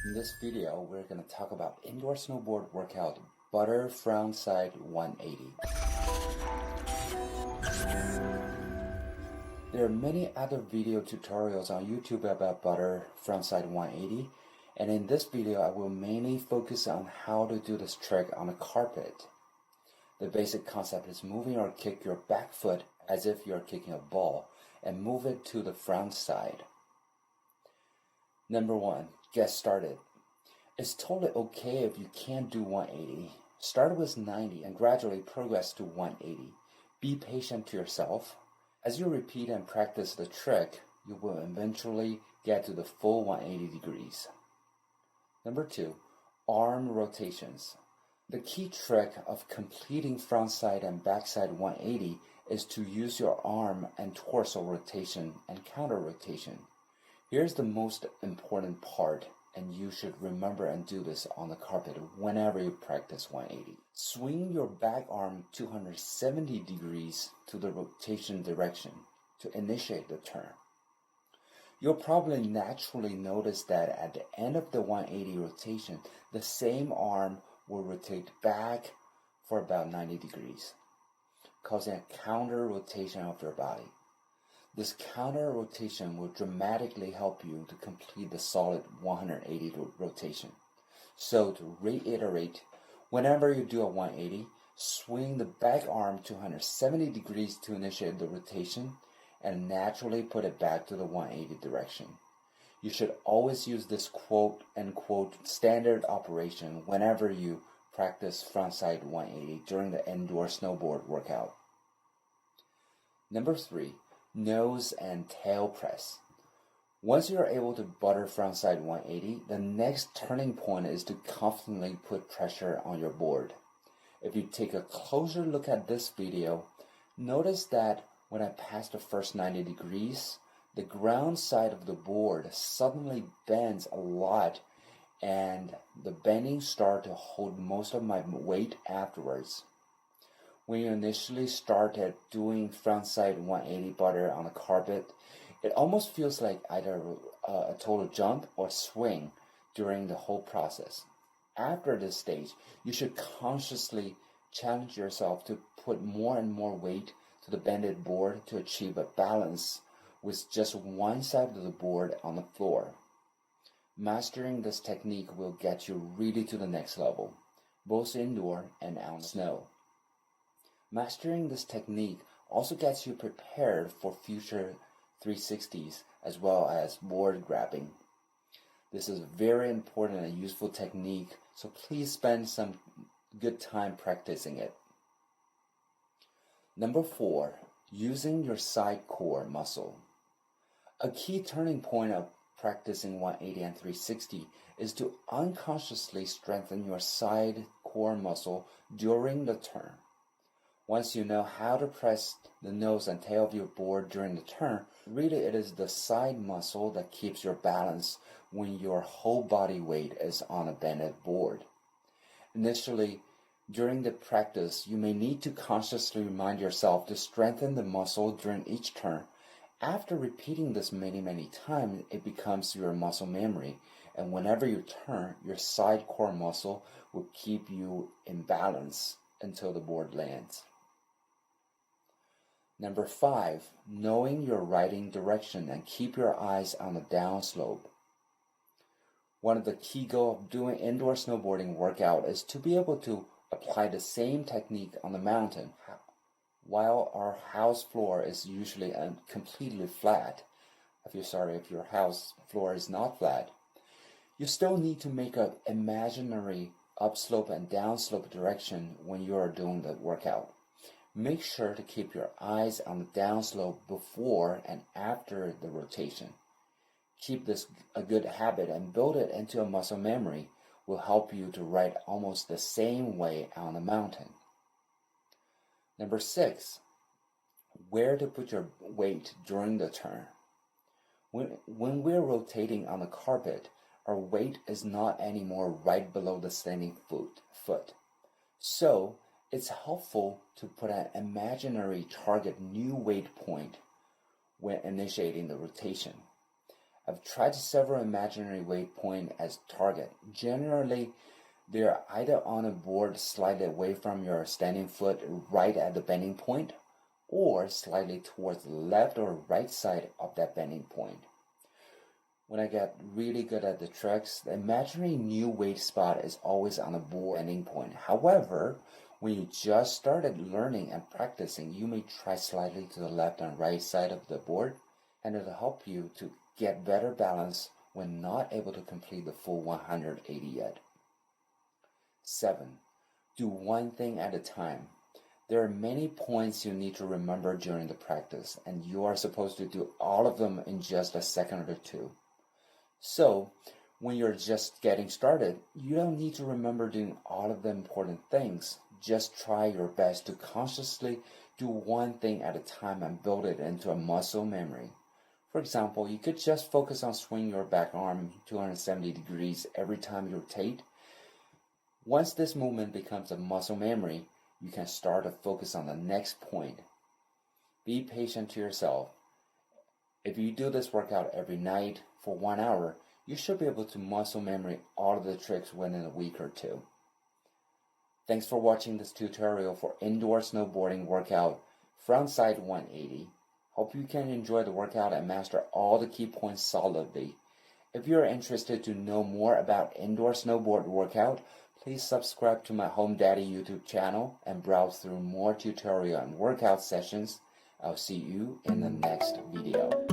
In this video, we're going to talk about indoor snowboard workout, butter frontside 180. There are many other video tutorials on YouTube about butter frontside 180, and in this video I will mainly focus on how to do this trick on a carpet. The basic concept is moving or kick your back foot as if you're kicking a ball and move it to the front side. Number 1, get started. It's totally okay if you can't do 180. Start with 90 and gradually progress to 180. Be patient to yourself. As you repeat and practice the trick, you will eventually get to the full 180 degrees. Number 2, arm rotations. The key trick of completing frontside and backside 180 is to use your arm and torso rotation and counter rotation. Here's the most important part, and you should remember and do this on the carpet whenever you practice 180. Swing your back arm 270 degrees to the rotation direction to initiate the turn. You'll probably naturally notice that at the end of the 180 rotation, the same arm will rotate back for about 90 degrees, causing a counter rotation of your body. This counter rotation will dramatically help you to complete the solid 180 rotation. So to reiterate, whenever you do a 180, swing the back arm 270 degrees to initiate the rotation and naturally put it back to the 180 direction. You should always use this quote-unquote standard operation whenever you practice frontside 180 during the indoor snowboard workout. Number 3, nose and tail press. Once you are able to butter frontside 180, the next turning point is to confidently put pressure on your board. If you take a closer look at this video, notice that when I pass the first 90 degrees, the ground side of the board suddenly bends a lot, and the bending starts to hold most of my weight afterwards. When you initially started doing frontside 180 butter on the carpet, it almost feels like either a total jump or swing during the whole process. After this stage, you should consciously challenge yourself to put more and more weight to the bended board to achieve a balance with just one side of the board on the floor. Mastering this technique will get you really to the next level, both indoor and out in the snow. Mastering this technique also gets you prepared for future 360s as well as board grabbing. This is a very important and useful technique, so please spend some good time practicing it. Number 4, using your side core muscle. A key turning point of practicing 180 and 360 is to unconsciously strengthen your side core muscle during the turn. Once you know how to press the nose and tail of your board during the turn, really it is the side muscle that keeps your balance when your whole body weight is on a bended board. Initially, during the practice, you may need to consciously remind yourself to strengthen the muscle during each turn. After repeating this many times, it becomes your muscle memory, and whenever you turn, your side core muscle will keep you in balance until the board lands. Number 5, knowing your riding direction and keep your eyes on the downslope. One of the key goals of doing indoor snowboarding workout is to be able to apply the same technique on the mountain. While our house floor is usually completely flat, if your house floor is not flat, you still need to make an imaginary upslope and downslope direction when you are doing the workout. Make sure to keep your eyes on the downslope before and after the rotation. Keep this a good habit and build it into a muscle memory will help you to ride almost the same way on the mountain. Number 6, where to put your weight during the turn. When we're rotating on the carpet, our weight is not anymore right below the standing foot. So it's helpful to put an imaginary target new weight point when initiating the rotation. I've tried several imaginary waypoints as target. Generally, they're either on a board slightly away from your standing foot right at the bending point, or slightly towards the left or right side of that bending point. When I get really good at the tricks, the imaginary new weight spot is always on a board bending point. However, when you just started learning and practicing, you may try slightly to the left and right side of the board, and it'll help you to get better balance when not able to complete the full 180 yet. 7. Do one thing at a time. There are many points you need to remember during the practice, and you are supposed to do all of them in just a second or two. So, when you're just getting started, you don't need to remember doing all of the important things. Just try your best to consciously do one thing at a time and build it into a muscle memory. For example, you could just focus on swinging your back arm 270 degrees every time you rotate. Once this movement becomes a muscle memory, you can start to focus on the next point. Be patient to yourself. If you do this workout every night for 1 hour, you should be able to muscle memory all of the tricks within a week or two. Thanks for watching this tutorial for indoor snowboarding workout frontside 180. Hope you can enjoy the workout and master all the key points solidly. If you're interested to know more about indoor snowboard workout, please subscribe to my Home Daddy YouTube channel and browse through more tutorial and workout sessions. I'll see you in the next video.